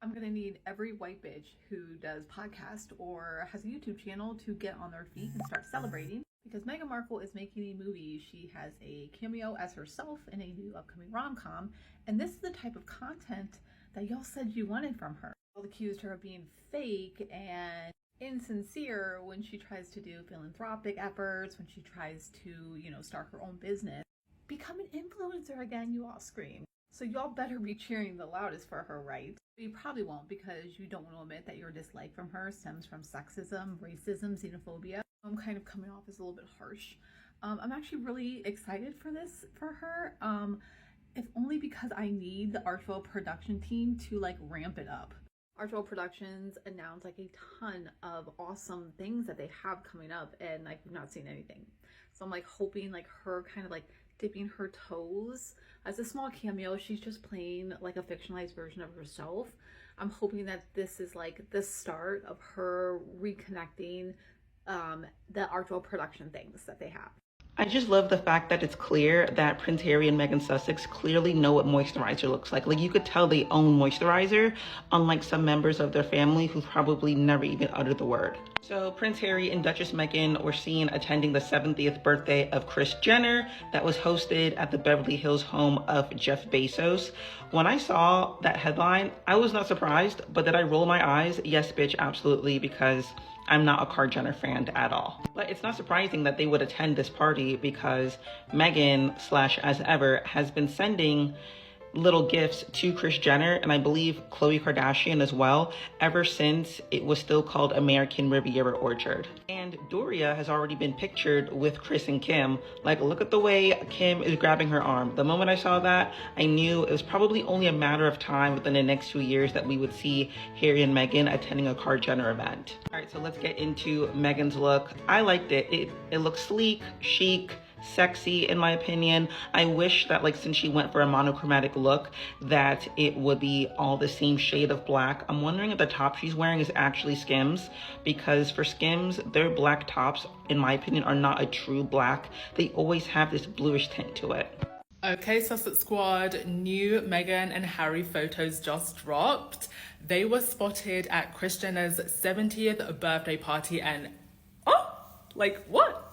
I'm gonna need every white bitch who does podcast or has a YouTube channel to get on their feet and start celebrating, because Meghan Markle is making a movie. She has a cameo as herself in a new upcoming rom-com, and this is the type of content that y'all said you wanted from her. Y'all accused her of being fake and insincere when she tries to do philanthropic efforts, when she tries to, start her own business. Become an influencer again, you all scream. So y'all better be cheering the loudest for her, right? You probably won't, because you don't want to admit that your dislike from her stems from sexism, racism, xenophobia. I'm kind of coming off as a little bit harsh. I'm actually really excited for this for her. If only because I need the Archwell production team to ramp it up. Archwell Productions announced a ton of awesome things that they have coming up, and we've not seen anything. So I'm hoping her kind of dipping her toes as a small cameo. She's just playing a fictionalized version of herself. I'm hoping that this is the start of her reconnecting the Archwell production things that they have. I just love the fact that it's clear that Prince Harry and Meghan Sussex clearly know what moisturizer looks like. You could tell they own moisturizer, unlike some members of their family who probably never even uttered the word. So Prince Harry and Duchess Meghan were seen attending the 70th birthday of Kris Jenner that was hosted at the Beverly Hills home of Jeff Bezos. When I saw that headline, I was not surprised, but did I roll my eyes? Yes, bitch, absolutely, because I'm not a Kard Jenner fan at all. But it's not surprising that they would attend this party, because Meghan, as ever, has been sending little gifts to Kris Jenner, and I believe Khloe Kardashian as well, ever since it was still called American Riviera Orchard. And Doria has already been pictured with Kris and Kim. Look at the way Kim is grabbing her arm. The moment I saw that, I knew it was probably only a matter of time within the next 2 years that we would see Harry and Meghan attending a Kard Jenner event. All right, so let's get into Meghan's look. I liked it. It looks sleek, chic, sexy, in my opinion. I wish that since she went for a monochromatic look, that it would be all the same shade of black. I'm wondering if the top she's wearing is actually Skims, because for Skims, their black tops, in my opinion, are not a true black. They always have this bluish tint to it. Okay, Sussex Squad, new Meghan and Harry photos just dropped. They were spotted at Kris Jenner's 70th birthday party, and what?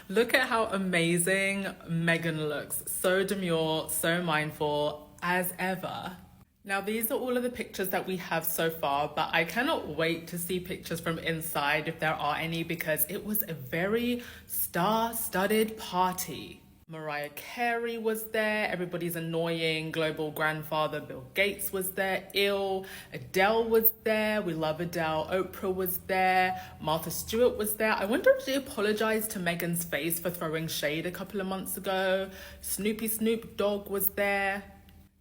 Look at how amazing Meghan looks. So demure, so mindful, as ever. Now, these are all of the pictures that we have so far, but I cannot wait to see pictures from inside, if there are any, because it was a very star-studded party. Mariah Carey was there, everybody's annoying global grandfather Bill Gates was there, Adele was there, we love Adele, Oprah was there, Martha Stewart was there. I wonder if she apologized to Meghan's face for throwing shade a couple of months ago. Snoop Dogg was there.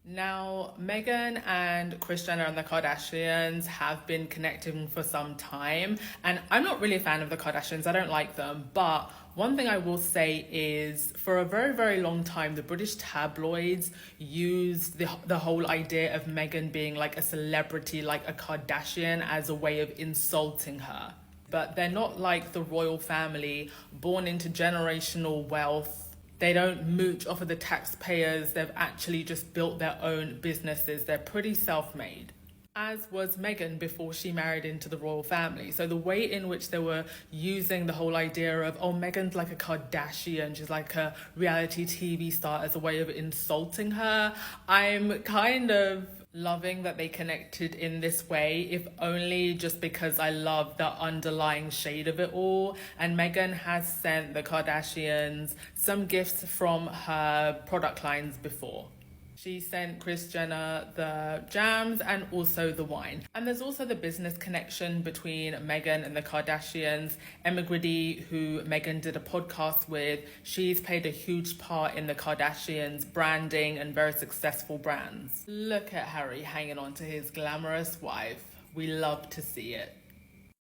Now, Meghan and Kris Jenner and the Kardashians have been connecting for some time, and I'm not really a fan of the Kardashians. I don't like them, but one thing I will say is, for a very, very long time, the British tabloids used the whole idea of Meghan being a celebrity, like a Kardashian, as a way of insulting her. But they're not like the royal family, born into generational wealth. They don't mooch off of the taxpayers. They've actually just built their own businesses. They're pretty self-made, as was Meghan before she married into the royal family. So the way in which they were using the whole idea of, Meghan's like a Kardashian, she's like a reality TV star, as a way of insulting her, I'm kind of loving that they connected in this way, if only just because I love the underlying shade of it all. And Meghan has sent the Kardashians some gifts from her product lines before. She sent Kris Jenner the jams and also the wine. And there's also the business connection between Meghan and the Kardashians. Emma Grady, who Meghan did a podcast with, she's played a huge part in the Kardashians' branding and very successful brands. Look at Harry hanging on to his glamorous wife. We love to see it.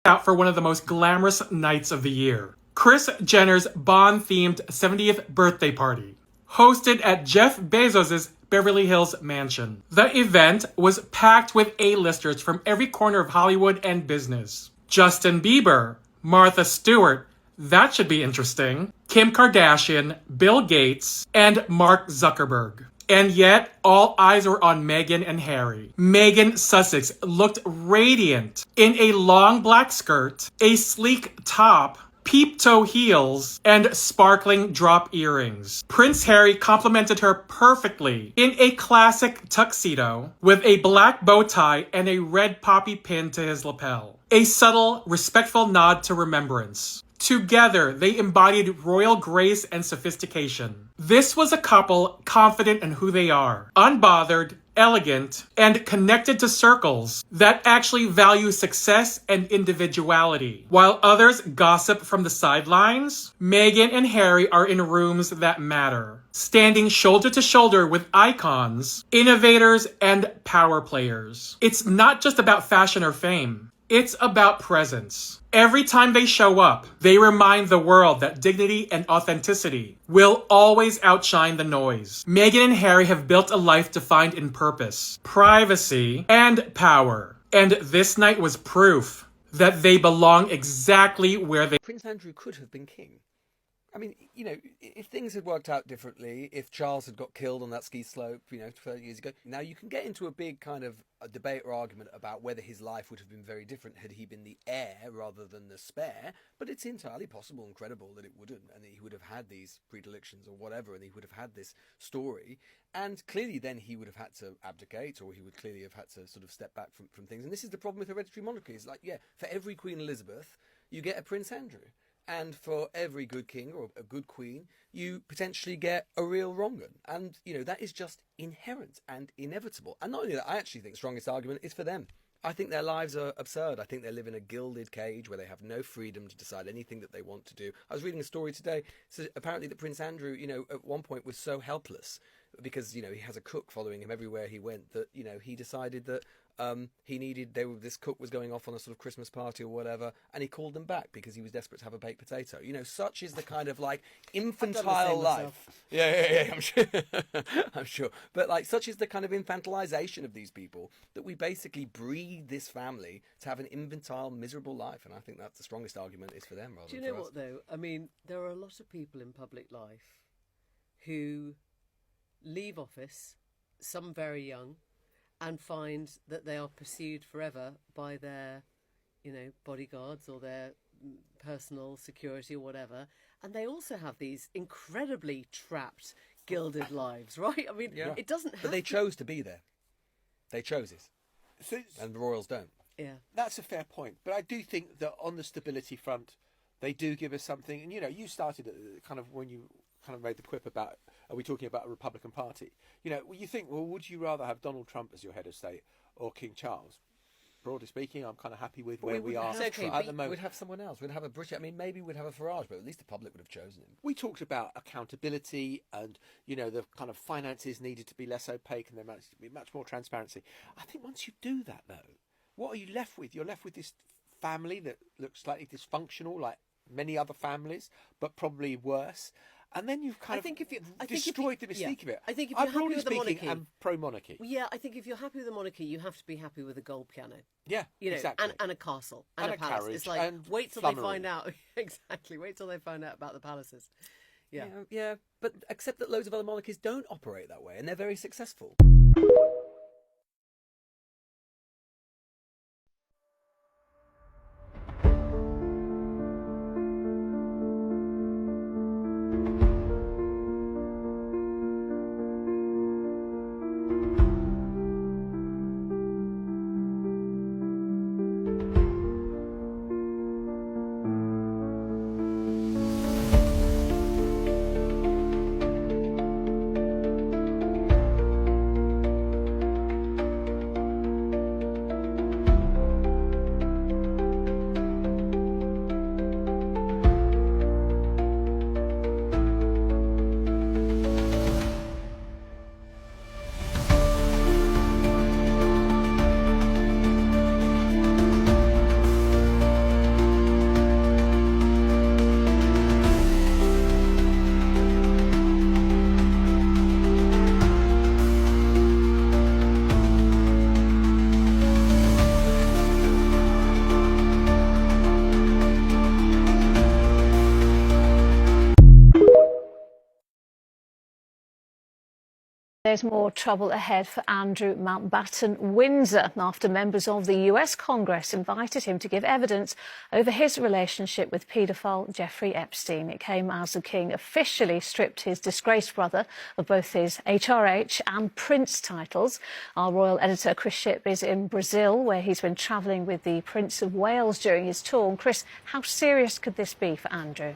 Out for one of the most glamorous nights of the year. Kris Jenner's Bond-themed 70th birthday party, hosted at Jeff Bezos' Beverly Hills mansion. The event was packed with A-listers from every corner of Hollywood and business. Justin Bieber, Martha Stewart, that should be interesting, Kim Kardashian, Bill Gates, and Mark Zuckerberg. And yet, all eyes were on Meghan and Harry. Meghan Sussex looked radiant in a long black skirt, a sleek top, peep-toe heels, and sparkling drop earrings. Prince Harry complimented her perfectly in a classic tuxedo with a black bow tie and a red poppy pin to his lapel. A subtle, respectful nod to remembrance. Together, they embodied royal grace and sophistication. This was a couple confident in who they are, unbothered, elegant, and connected to circles that actually value success and individuality. While others gossip from the sidelines, Meghan and Harry are in rooms that matter, standing shoulder to shoulder with icons, innovators, and power players. It's not just about fashion or fame. It's about presence. Every time they show up, they remind the world that dignity and authenticity will always outshine the noise. Meghan and Harry have built a life defined in purpose, privacy, and power. And this night was proof that they belong exactly where they... Prince Andrew could have been king. I mean, you know, if things had worked out differently, if Charles had got killed on that ski slope, 30 years ago, now you can get into a big kind of a debate or argument about whether his life would have been very different had he been the heir rather than the spare, but it's entirely possible and credible that it wouldn't, and that he would have had these predilections or whatever, and he would have had this story, and clearly then he would have had to abdicate, or he would clearly have had to sort of step back from things. And this is the problem with hereditary monarchy, is like, yeah, for every Queen Elizabeth, you get a Prince Andrew. And for every good king or a good queen, you potentially get a real wrong 'un. And, that is just inherent and inevitable. And not only that, I actually think the strongest argument is for them. I think their lives are absurd. I think they live in a gilded cage where they have no freedom to decide anything that they want to do. I was reading a story today. So apparently that Prince Andrew, at one point was so helpless because, he has a cook following him everywhere he went that, he decided that this cook was going off on a sort of Christmas party or whatever, and he called them back because he was desperate to have a baked potato. Such is the kind of like infantile life. Yeah, I'm sure. I'm sure. But such is the kind of infantilization of these people that we basically breed this family to have an infantile, miserable life. And I think that's the strongest argument is for them rather than for us. Do you know what though? I mean, there are a lot of people in public life who leave office, some very young, and find that they are pursued forever by their, bodyguards or their personal security or whatever. And they also have these incredibly trapped, gilded lives, right? I mean, It doesn't have But they chose to be there. They chose it. So, And the royals don't. Yeah. that's a fair point. But I do think that on the stability front, they do give us something. And, you started kind of when you kind of made the quip about, are we talking about a Republican Party? You think, well, would you rather have Donald Trump as your head of state or King Charles? Broadly speaking, I'm kind of happy with where we are at the moment. We'd have someone else. We'd have a British. I mean, maybe we'd have a Farage, but at least the public would have chosen him. We talked about accountability and, the kind of finances needed to be less opaque and there must be much more transparency. I think once you do that, though, what are you left with? You're left with this family that looks slightly dysfunctional, like many other families, but probably worse. And then you've kind of destroyed the mystique of it. I think if you're happy with the monarchy, I'm pro-monarchy. Well, yeah, I think if you're happy with the monarchy, you have to be happy with a gold piano. Yeah, exactly. And a castle and a palace. Carriage, it's like wait till they find out. Exactly. Wait till they find out about the palaces. Yeah. But except that loads of other monarchies don't operate that way, and they're very successful. There's more trouble ahead for Andrew Mountbatten-Windsor after members of the US Congress invited him to give evidence over his relationship with paedophile Jeffrey Epstein. It came as the King officially stripped his disgraced brother of both his HRH and Prince titles. Our royal editor Chris Shipp is in Brazil, where he's been travelling with the Prince of Wales during his tour. And Chris, how serious could this be for Andrew?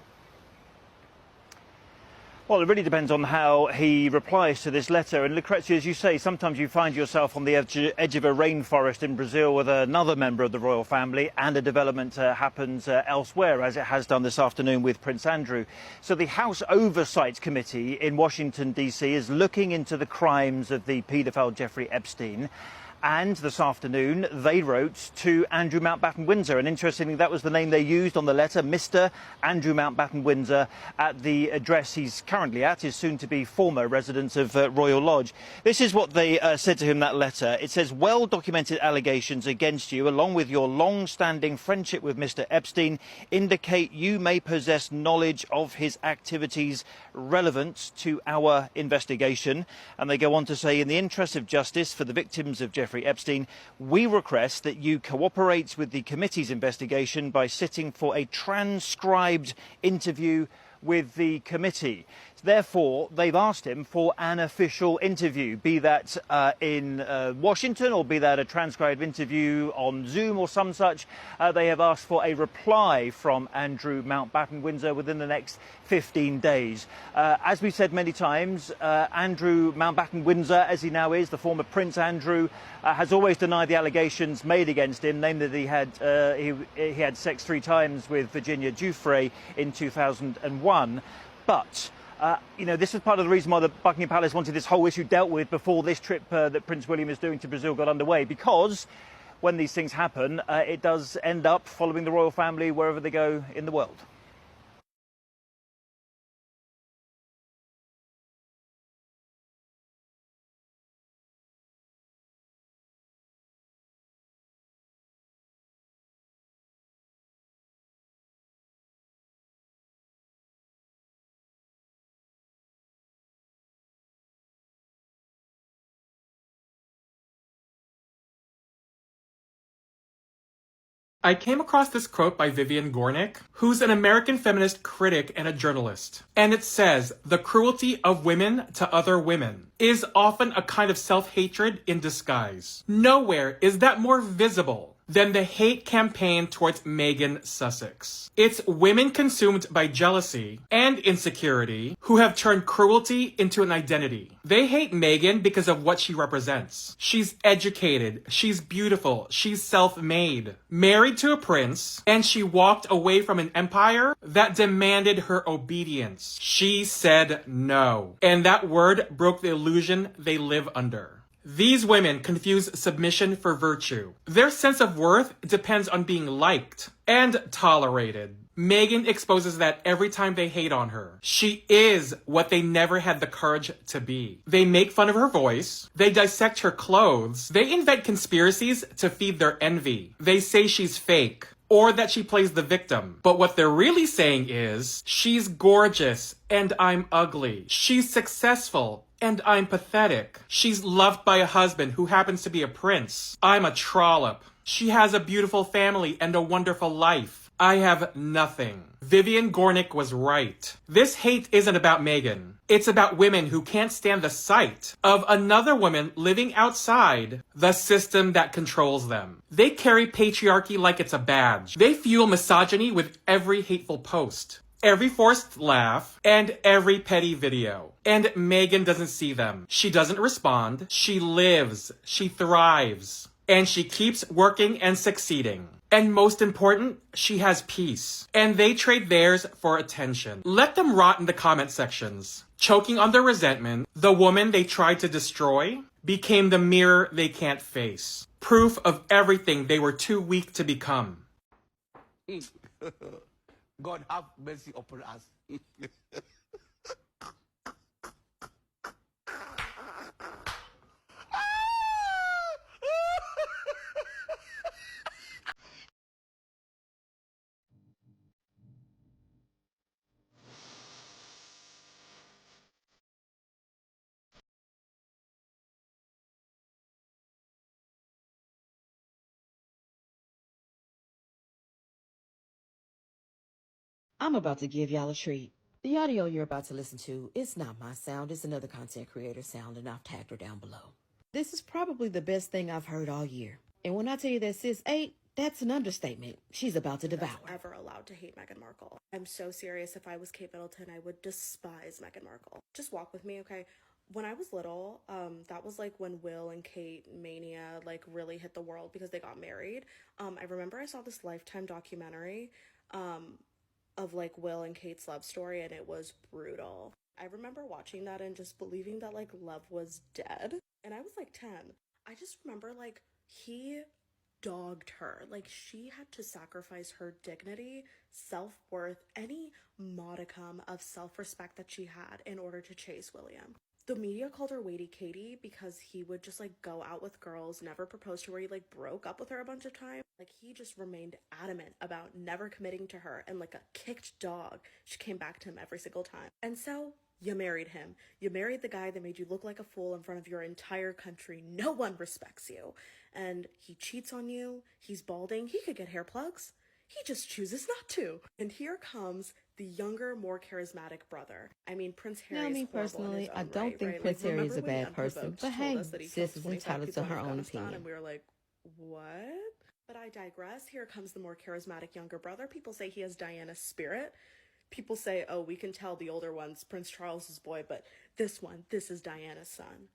Well, it really depends on how he replies to this letter. And Lucrezia, as you say, sometimes you find yourself on the edge of a rainforest in Brazil with another member of the royal family, and a development happens elsewhere, as it has done this afternoon with Prince Andrew. So the House Oversight Committee in Washington, D.C. is looking into the crimes of the paedophile Jeffrey Epstein. And this afternoon, they wrote to Andrew Mountbatten-Windsor. And interestingly, that was the name they used on the letter, Mr. Andrew Mountbatten-Windsor, at the address he's currently at, his soon-to-be former residence of Royal Lodge. This is what they said to him in that letter. It says, well-documented allegations against you, along with your long-standing friendship with Mr. Epstein, indicate you may possess knowledge of his activities relevant to our investigation. And they go on to say, in the interest of justice for the victims of Jeffrey Epstein, we request that you cooperate with the committee's investigation by sitting for a transcribed interview with the committee. Therefore, they've asked him for an official interview, be that in Washington, or be that a transcribed interview on Zoom or some such. They have asked for a reply from Andrew Mountbatten-Windsor within the next 15 days. As we've said many times, Andrew Mountbatten-Windsor, as he now is, the former Prince Andrew, has always denied the allegations made against him, namely that he had sex 3 times with Virginia Giuffre in 2001. But this is part of the reason why the Buckingham Palace wanted this whole issue dealt with before this trip that Prince William is doing to Brazil got underway, because when these things happen, it does end up following the royal family wherever they go in the world. I came across this quote by Vivian Gornick, who's an American feminist critic and a journalist. And it says, the cruelty of women to other women is often a kind of self-hatred in disguise. Nowhere is that more visible than the hate campaign towards Megan Sussex. It's women consumed by jealousy and insecurity who have turned cruelty into an identity. They hate Megan because of what she represents. She's educated, she's beautiful, she's self-made, married to a prince, and she walked away from an empire that demanded her obedience. She said no. And that word broke the illusion they live under. These women confuse submission for virtue. Their sense of worth depends on being liked and tolerated. Megan exposes that every time they hate on her. She is what they never had the courage to be. They make fun of her voice. They dissect her clothes. They invent conspiracies to feed their envy. They say she's fake, or that she plays the victim. But what they're really saying is, she's gorgeous and I'm ugly. She's successful and I'm pathetic. She's loved by a husband who happens to be a prince. I'm a trollop. She has a beautiful family and a wonderful life. I have nothing. Vivian Gornick was right. This hate isn't about Meghan. It's about women who can't stand the sight of another woman living outside the system that controls them. They carry patriarchy like it's a badge. They fuel misogyny with every hateful post, every forced laugh, and every petty video. And Meghan doesn't see them. She doesn't respond. She lives. She thrives. And she keeps working and succeeding. And most important, she has peace. And they trade theirs for attention. Let them rot in the comment sections. Choking on their resentment, the woman they tried to destroy became the mirror they can't face. Proof of everything they were too weak to become. God have mercy upon us. I'm about to give y'all a treat. The audio you're about to listen to is not my sound. It's another content creator's sound, and I've tagged her down below. This is probably the best thing I've heard all year. And when I tell you that sis ate, that's an understatement. She's about to devour. Ever allowed to hate Meghan Markle. I'm so serious. If I was Kate Middleton, I would despise Meghan Markle. Just walk with me, okay? When I was little, that was like when Will and Kate mania like really hit the world because they got married. I remember I saw this Lifetime documentary of like Will and Kate's love story, and it was brutal. I remember watching that and just believing that like love was dead. And I was like 10. I just remember like he dogged her. Like she had to sacrifice her dignity, self-worth, any modicum of self-respect that she had in order to chase William. The media called her Waity Katie because he would just like go out with girls, never propose to her. He like broke up with her a bunch of times. Like he just remained adamant about never committing to her, and like a kicked dog, she came back to him every single time. And so you married him. You married the guy that made you look like a fool in front of your entire country. No one respects you. And he cheats on you. He's balding. He could get hair plugs. He just chooses not to. And here comes the younger, more charismatic brother. I mean, Prince Harry is horrible in his personally, own I don't right, think right? Prince Like, Harry is a remember when bad person, Unprovoked but told hey, us that he sis killed is 25 entitled to people in her own Afghanistan, opinion. And we were like, what? But I digress. Here comes the more charismatic younger brother. People say he has Diana's spirit. People say, oh, we can tell the older one's Prince Charles's boy, but this is Diana's son.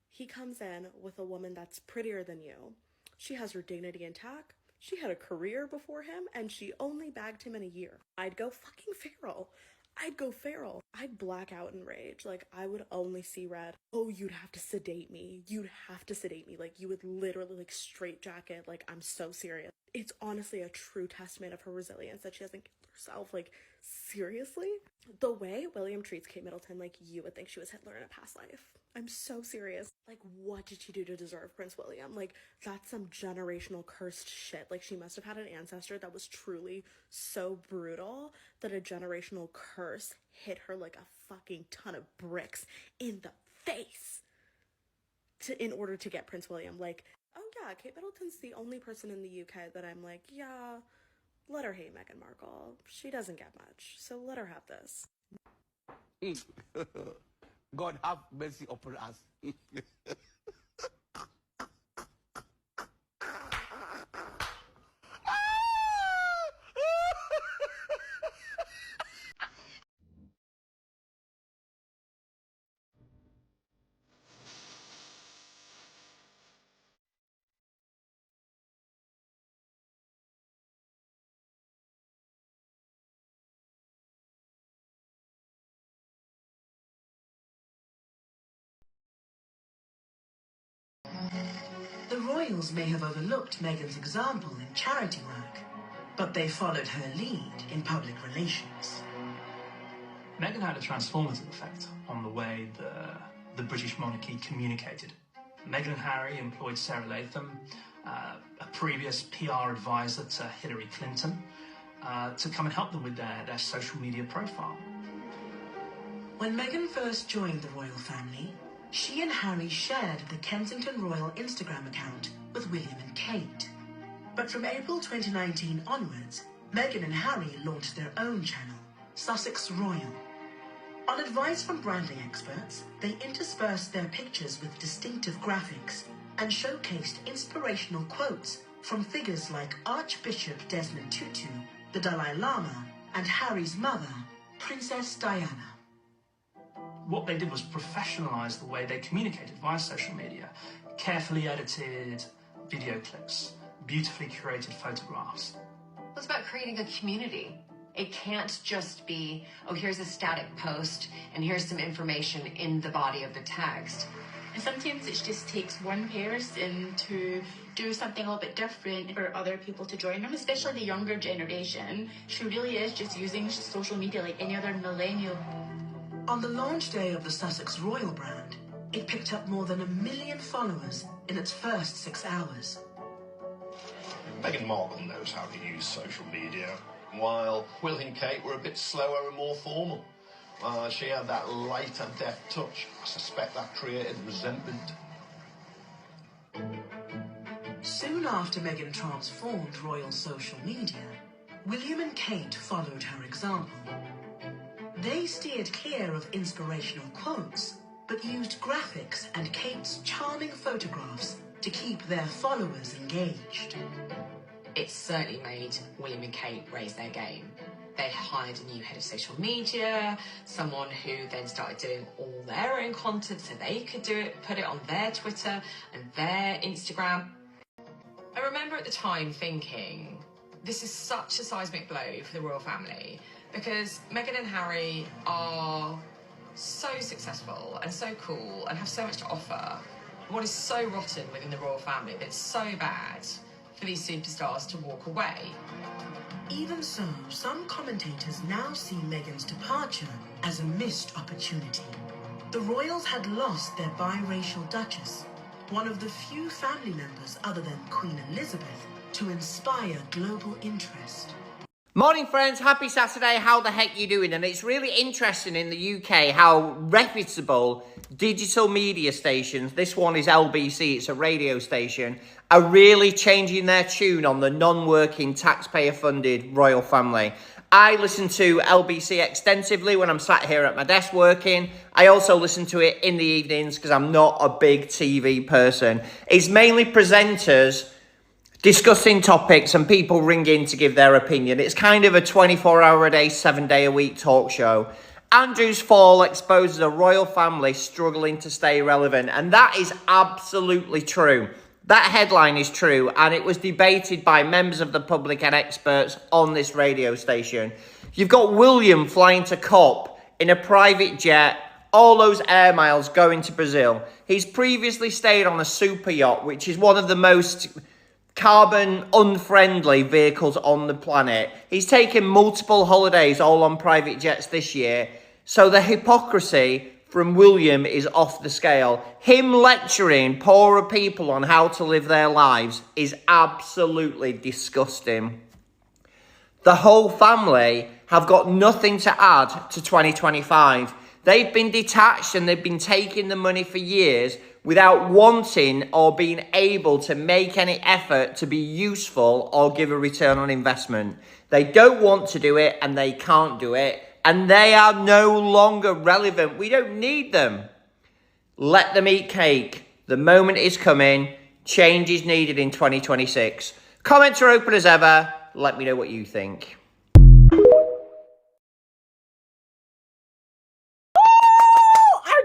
He comes in with a woman that's prettier than you. She has her dignity intact. She had a career before him, and she only bagged him in a year. I'd go fucking feral. I'd go feral. I'd black out in rage. Like, I would only see red. Oh, you'd have to sedate me. You'd have to sedate me. Like, you would literally, like, straitjacket. Like, I'm so serious. It's honestly a true testament of her resilience that she hasn't killed herself. Like, seriously? The way William treats Kate Middleton, like, you would think she was Hitler in a past life. I'm so serious. Like, what did she do to deserve Prince William? Like, that's some generational cursed shit. Like, she must have had an ancestor that was truly so brutal that a generational curse hit her like a fucking ton of bricks in the face in order to get Prince William. Like, oh yeah, Kate Middleton's the only person in the UK that I'm like, yeah, let her hate Meghan Markle. She doesn't get much, so let her have this. God have mercy upon us. The royals may have overlooked Meghan's example in charity work, but they followed her lead in public relations. Meghan had a transformative effect on the way the British monarchy communicated. Meghan and Harry employed Sarah Latham, a previous PR advisor to Hillary Clinton, to come and help them with their social media profile. When Meghan first joined the royal family, she and Harry shared the Kensington Royal Instagram account with William and Kate. But from April 2019 onwards, Meghan and Harry launched their own channel, Sussex Royal. On advice from branding experts, they interspersed their pictures with distinctive graphics and showcased inspirational quotes from figures like Archbishop Desmond Tutu, the Dalai Lama, and Harry's mother, Princess Diana. What they did was professionalize the way they communicated via social media. Carefully edited video clips, beautifully curated photographs. It's about creating a community. It can't just be, oh, here's a static post and here's some information in the body of the text. And sometimes it just takes one person to do something a little bit different for other people to join them, especially the younger generation. She really is just using social media like any other millennial. On the launch day of the Sussex Royal brand, it picked up more than 1 million followers in its first 6 hours. Meghan Markle knows how to use social media, while Will and Kate were a bit slower and more formal. She had that light and deft touch. I suspect that created resentment. Soon after Meghan transformed royal social media, William and Kate followed her example. They steered clear of inspirational quotes, but used graphics and Kate's charming photographs to keep their followers engaged. It certainly made William and Kate raise their game. They hired a new head of social media, someone who then started doing all their own content so they could do it, put it on their Twitter and their Instagram. I remember at the time thinking, this is such a seismic blow for the royal family, because Meghan and Harry are so successful and so cool and have so much to offer. What is so rotten within the royal family that it's so bad for these superstars to walk away. Even so, some commentators now see Meghan's departure as a missed opportunity. The royals had lost their biracial duchess, one of the few family members other than Queen Elizabeth to inspire global interest. Morning friends, happy Saturday, how the heck you doing? And it's really interesting in the UK how reputable digital media stations, this one is LBC, it's a radio station, are really changing their tune on the non-working taxpayer-funded royal family. I listen to LBC extensively when I'm sat here at my desk working. I also listen to it in the evenings because I'm not a big TV person. It's mainly presenters discussing topics and people ring in to give their opinion. It's kind of a 24-hour-a-day, 7-day-a-week talk show. Andrew's fall exposes a royal family struggling to stay relevant, and that is absolutely true. That headline is true, and it was debated by members of the public and experts on this radio station. You've got William flying to COP in a private jet, all those air miles going to Brazil. He's previously stayed on a super yacht, which is one of the most carbon unfriendly vehicles on the planet. He's taken multiple holidays all on private jets this year. So the hypocrisy from William is off the scale. Him lecturing poorer people on how to live their lives is absolutely disgusting. The whole family have got nothing to add to 2025. They've been detached and they've been taking the money for years without wanting or being able to make any effort to be useful or give a return on investment. They don't want to do it and they can't do it, and they are no longer relevant. We don't need them. Let them eat cake. The moment is coming. Change is needed in 2026. Comments are open as ever. Let me know what you think.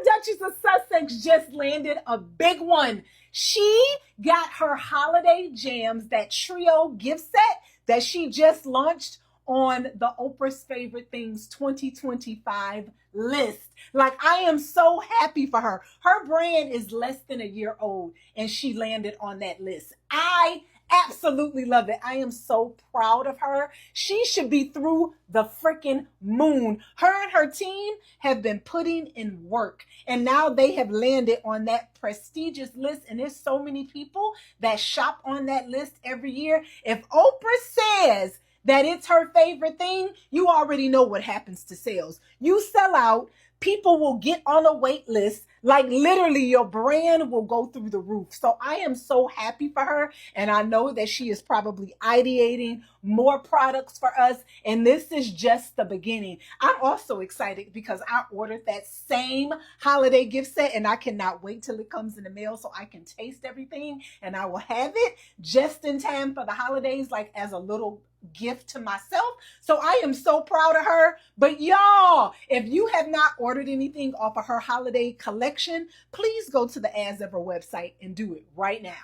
Duchess of Sussex just landed a big one. She got her holiday jams, that trio gift set that she just launched on the Oprah's Favorite Things 2025 list. Like, I am so happy for her. Her brand is less than a year old and she landed on that list. I absolutely love it. I am so proud of her. She should be through the freaking moon. Her and her team have been putting in work, and now they have landed on that prestigious list, and there's so many people that shop on that list every year. If Oprah says that it's her favorite thing, you already know what happens to sales. You sell out, people will get on a wait list, like literally your brand will go through the roof. So I am so happy for her, and I know that she is probably ideating more products for us, and this is just the beginning. I'm also excited because I ordered that same holiday gift set, and I cannot wait till it comes in the mail so I can taste everything, and I will have it just in time for the holidays, like as a little gift to myself. So I am so proud of her. But y'all, if you have not ordered anything off of her holiday collection, please go to the As Ever website and do it right now.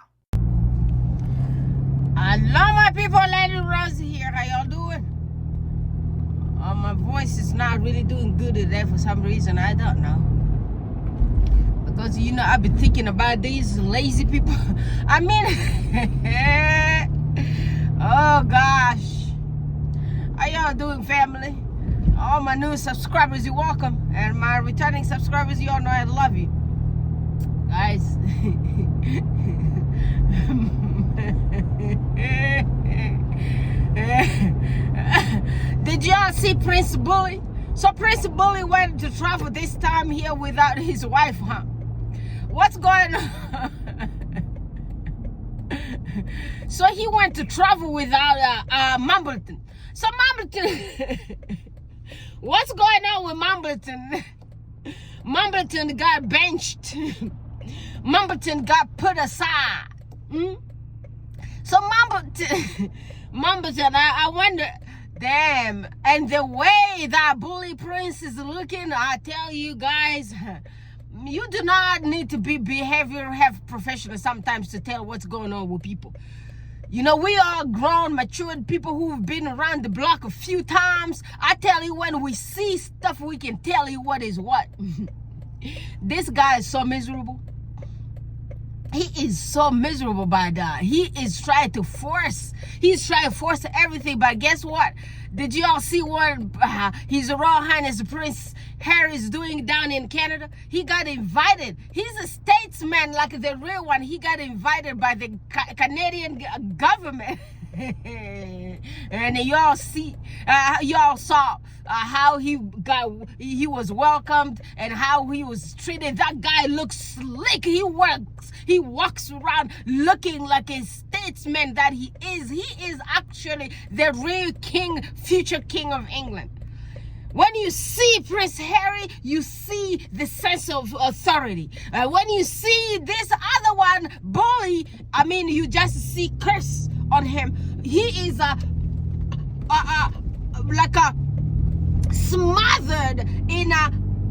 Hello my people, Lady Rosie here. How y'all doing? My voice is not really doing good today for some reason. I don't know. Because, you know, I've been thinking about these lazy people. I mean, oh gosh. How y'all doing, family? All my new subscribers, you're welcome. And my returning subscribers, you all know I love you. Guys. Did y'all see Prince Bully? So Prince Bully went to travel this time here without his wife, huh? What's going on? So he went to travel without Middleton. So Mumbleton, what's going on with Mumbleton? Mumbleton got benched. Mumbleton got put aside. So Mumbleton, I wonder, damn, and the way that Bully Prince is looking, I tell you guys, you do not need to be behavioral health professional sometimes to tell what's going on with people. You know, we are grown, matured people who've been around the block a few times. I tell you, when we see stuff, we can tell you what is what. This guy is so miserable. He is so miserable by that. He's trying to force everything. But guess what? Did you all see what His Royal Highness Prince Harry is doing down in Canada? He got invited. He's a statesman like the real one. He got invited by the Canadian government. And y'all saw how he was welcomed and how he was treated. That guy looks slick. He walks around looking like a statesman that he is. He is actually the real king, future king of England. When you see Prince Harry, you see the sense of authority. When you see this other one, Bully, I mean, you just see curse on him. He is like a smothered in a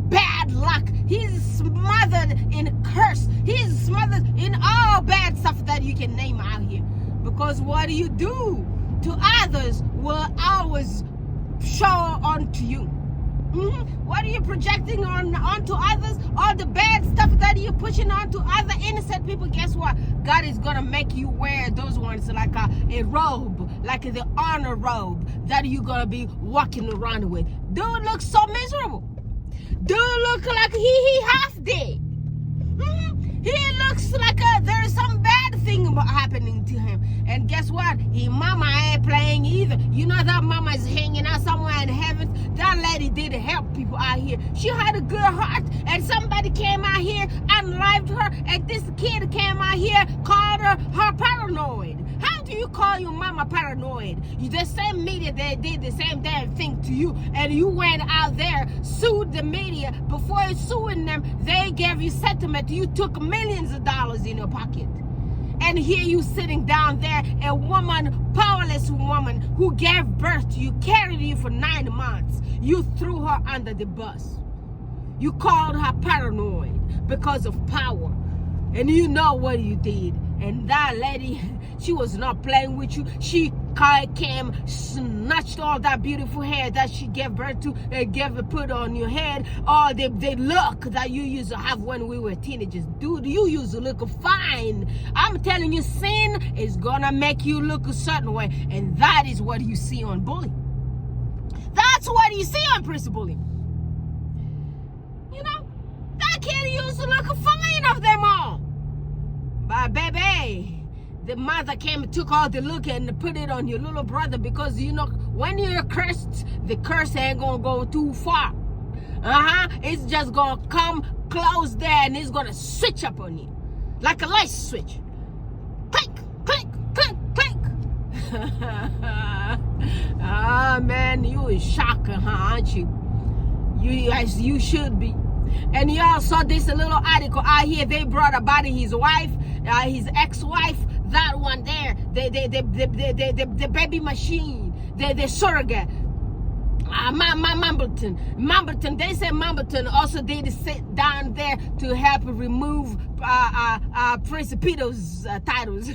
bad luck. He's smothered in curse. He's smothered in all bad stuff that you can name out here. Because what you do to others will always show onto you. What are you projecting onto others? All the bad stuff that you're pushing onto other innocent people, guess what? God is going to make you wear those ones like a robe, like the honor robe that you're going to be walking around with. Dude looks so miserable. Dude look like he half dead. He looks like there's some bad thing happening to him. And guess what? His mama ain't playing either. You know that mama is hanging out somewhere in heaven. That lady did help people out here. She had a good heart. And somebody came out here and lived her. And this kid came out here, called her paranoid. How do you call your mama paranoid? The same media that did the same damn thing to you, and you went out there, sued the media. Before suing them, they gave you settlement. You took millions of dollars in your pocket. And here you sitting down there, a woman, powerless woman who gave birth to you, carried you for 9 months. You threw her under the bus. You called her paranoid because of power. And you know what you did. And that lady, she was not playing with you. She came, snatched all that beautiful hair that she gave birth to and put on your head. All the look that you used to have when we were teenagers. Dude, you used to look fine. I'm telling you, sin is gonna make you look a certain way. And that is what you see on Bully. That's what you see on Prince Bully. You know, that kid used to look fine of them all. But baby, the mother came and took all the look and put it on your little brother, because you know when you're cursed, the curse ain't gonna go too far. It's just gonna come close there and it's gonna switch up on you like a light switch. Click, click, click, click. Ah man, you is shocking, aren't you? You should be. And y'all saw this little article out here. They brought about his wife, his ex-wife, that one there, the baby machine, the surrogate. Mumbleton. They say Mumbleton also did sit down there to help remove Prince Peter's titles.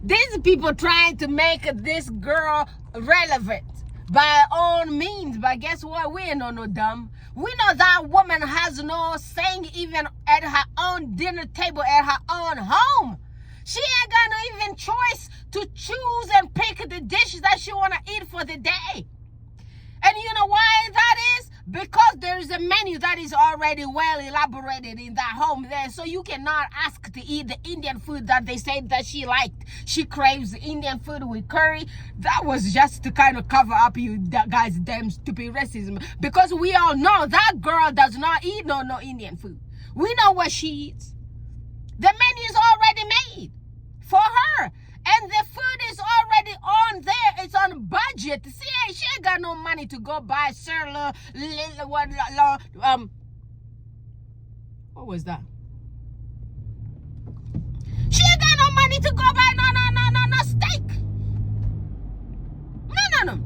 These people trying to make this girl relevant by all means, but guess what? We ain't no dumb. We know that woman has no saying even at her own dinner table, at her own home. She ain't got no even choice to choose and pick the dishes that she want to eat for the day. And you know why that is? Because there's a menu that is already well elaborated in that home there. So you cannot ask to eat the Indian food that they said that she liked. She craves Indian food with curry. That was just to kind of cover up you guys' damn stupid racism. Because we all know that girl does not eat no Indian food. We know what she eats. The menu is already made for her. And the food is already on there. budget. See, she ain't got no money to go buy what was that? She ain't got no money to go buy no steak. No.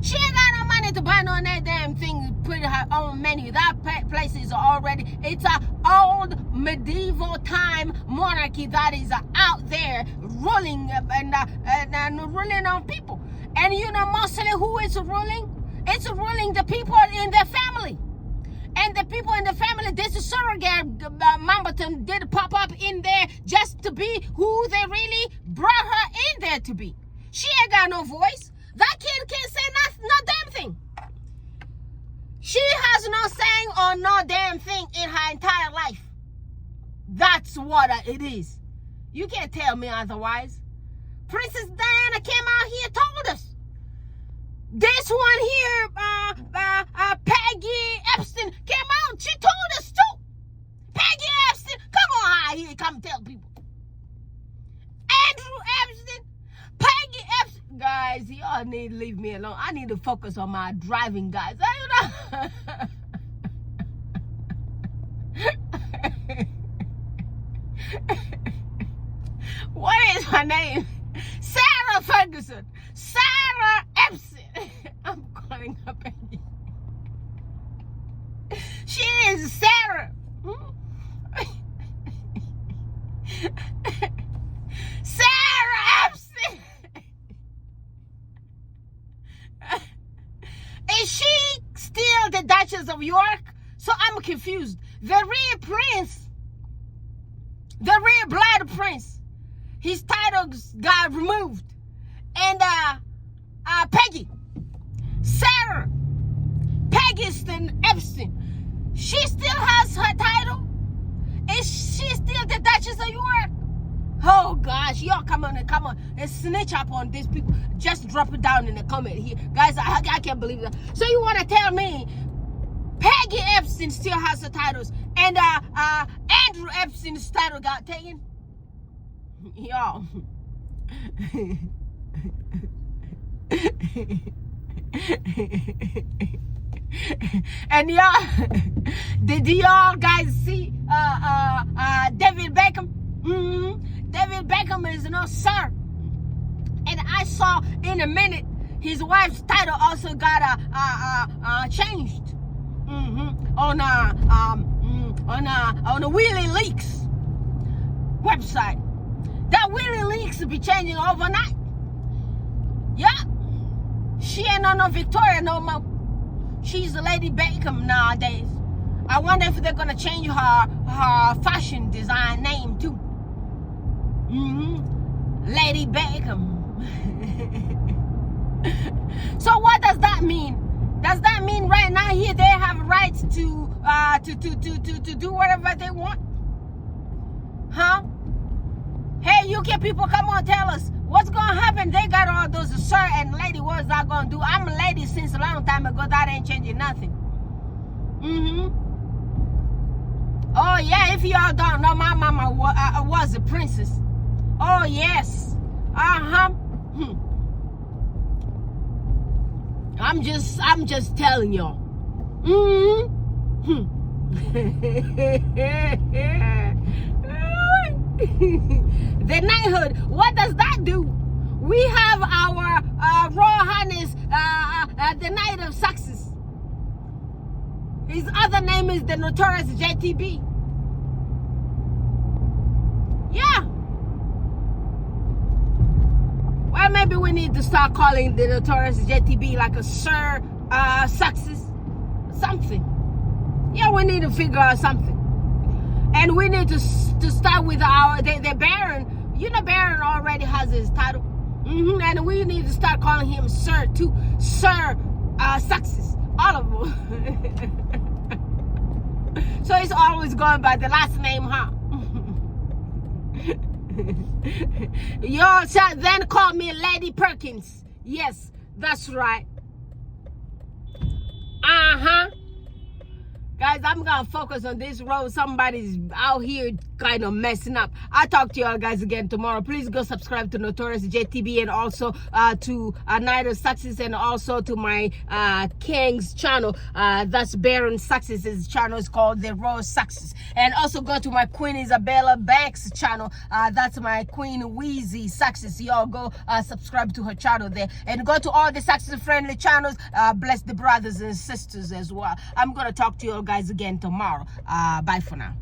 She ain't got no money to buy no that damn thing, put her own menu. That place is already, it's a old medieval time monarchy that is out there ruling and ruling on people. And you know mostly who is ruling? It's ruling the people in their family. And the people in the family, this surrogate Middleton did pop up in there just to be who they really brought her in there to be. She ain't got no voice. That kid can't say no damn thing. She has no saying or no damn thing in her entire life. That's what it is. You can't tell me otherwise. Princess Diana came out here and told us. This one here, Peggy Epstein came out. She told us too. Peggy Epstein, come on out here, come tell people. Andrew Epstein, Peggy Epstein. Guys, y'all need to leave me alone. I need to focus on my driving, guys. What is her name? Sarah Ferguson. Sarah Epstein. I'm calling her Peggy. She is Sarah. Sarah Epstein. Is she still the Duchess of York? So I'm confused. The real prince, the real blood prince, his titles got removed. And Peggy, Sarah, Peggy Epstein, she still has her title? Is she still the Duchess of York? Oh gosh, y'all come on and snitch up on these people. Just drop it down in the comment here. Guys, I can't believe that. So you want to tell me Peggy Epstein still has the titles and Andrew Epstein's title got taken? Y'all. And y'all, did y'all guys see David Beckham? David Beckham is no sir. And I saw in a minute his wife's title also got changed on the Willie Leaks website. That Willie Leaks will be changing overnight. Yeah, she ain't no Victoria no more. She's Lady Beckham nowadays. I wonder if they're gonna change her fashion design name too. Lady Beckham. So what does that mean? Does that mean right now here they have rights to do whatever they want? Huh? Hey, UK people, come on, tell us what's gonna happen. They got all those sir and lady. What's that gonna do? I'm a lady since a long time ago. That ain't changing nothing. Oh yeah, if y'all don't know, my mama was a princess. Oh yes. I'm just telling y'all. The knighthood, what does that do? We have our Royal Highness, the Knight of Sussexes. His other name is the Notorious JTB. Yeah. Well, maybe we need to start calling the Notorious JTB like a Sir Sussexes. Something. Yeah, we need to figure out something. And we need to start with the Baron. You know, Baron already has his title. And we need to start calling him Sir too. Sir Sussexes. All of them. So he's always going by the last name, huh? Y'all then call me Lady Perkins. Yes, that's right. Guys, I'm gonna focus on this road. Somebody's out here kind of messing up. I'll talk to y'all guys again tomorrow. Please go subscribe to Notorious JTB and also to Night of Success, and also to my King's channel. That's Baron Sussexes' channel is called The Royal Success. And also go to my Queen Isabella Banks channel. That's my Queen Wheezy Success. Y'all go subscribe to her channel there. And go to all the success friendly channels. Bless the brothers and sisters as well. I'm gonna talk to you guys again tomorrow. Bye for now.